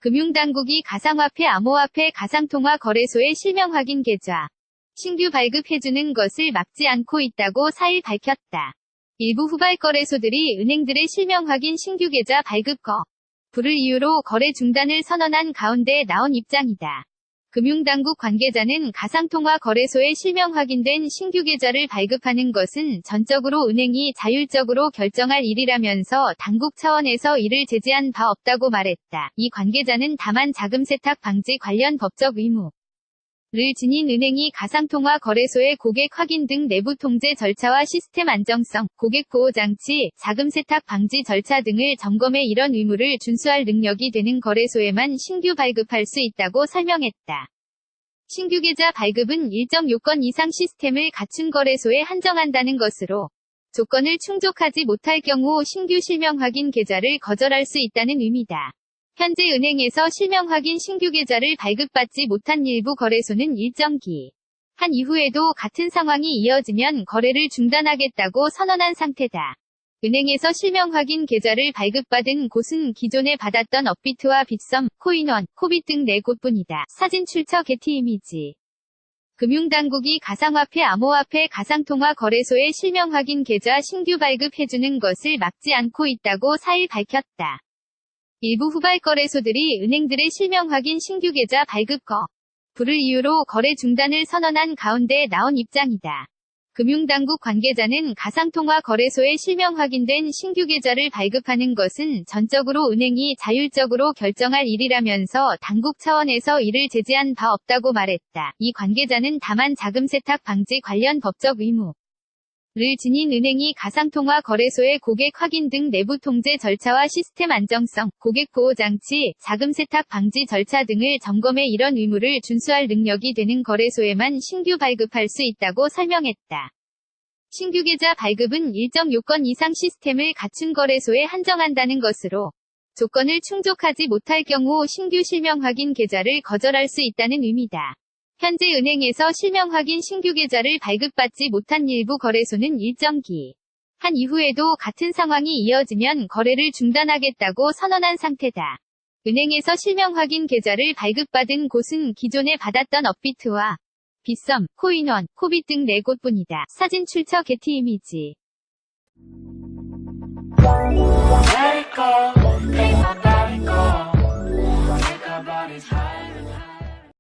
금융당국이 가상화폐 암호화폐 가상통화 거래소의 실명 확인 계좌 신규 발급해주는 것을 막지 않고 있다고 4일 밝혔다. 일부 후발 거래소들이 은행들의 실명 확인 신규 계좌 발급 거부를 이유로 거래 중단을 선언한 가운데 나온 입장이다. 금융당국 관계자는 가상통화 거래소에 실명 확인된 신규 계좌를 발급하는 것은 전적으로 은행이 자율적으로 결정할 일이라면서 당국 차원에서 이를 제재한 바 없다고 말했다. 이 관계자는 다만 자금 세탁 방지 관련 법적 의무를 지닌 은행이 가상통화 거래소의 고객 확인 등 내부 통제 절차와 시스템 안정성, 고객 보호 장치, 자금 세탁 방지 절차 등을 점검해 이런 의무를 준수할 능력이 되는 거래소에만 신규 발급할 수 있다고 설명했다. 신규 계좌 발급은 일정 요건 이상 시스템을 갖춘 거래소에 한정한다는 것으로 조건을 충족하지 못할 경우 신규 실명 확인 계좌를 거절할 수 있다는 의미다. 현재 은행에서 실명 확인 신규 계좌를 발급받지 못한 일부 거래소는 일정 기한 이후에도 같은 상황이 이어지면 거래를 중단하겠다고 선언한 상태다. 은행에서 실명 확인 계좌를 발급받은 곳은 기존에 받았던 업비트와 빗썸, 코인원, 코빗 등 4곳뿐이다. 사진 출처 게티 이미지. 금융당국이 가상화폐 암호화폐 가상통화 거래소의 실명 확인 계좌 신규 발급해주는 것을 막지 않고 있다고 4일 밝혔다. 일부 후발 거래소들이 은행들의 실명 확인 신규 계좌 발급 거부를 이유로 거래 중단을 선언한 가운데 나온 입장이다. 금융당국 관계자는 가상통화 거래소에 실명 확인된 신규 계좌를 발급하는 것은 전적으로 은행이 자율적으로 결정할 일이라면서 당국 차원에서 이를 제재한 바 없다고 말했다. 이 관계자는 다만 자금 세탁 방지 관련 법적 의무를 지닌 은행이 가상통화 거래소의 고객 확인 등 내부 통제 절차와 시스템 안정성, 고객 보호 장치, 자금 세탁 방지 절차 등을 점검해 이런 의무를 준수할 능력이 되는 거래소에만 신규 발급할 수 있다고 설명했다. 신규 계좌 발급은 일정 요건 이상 시스템을 갖춘 거래소에 한정한다는 것으로 조건을 충족하지 못할 경우 신규 실명 확인 계좌를 거절할 수 있다는 의미다. 현재 은행에서 실명 확인 신규 계좌를 발급받지 못한 일부 거래소는 일정 기한 이후에도 같은 상황이 이어지면 거래를 중단하겠다고 선언한 상태다. 은행에서 실명 확인 계좌를 발급받은 곳은 기존에 받았던 업비트와 빗썸, 코인원, 코빗 등 4곳뿐이다. 사진 출처 게티 이미지. Let it go, make my body go. Take our bodies high.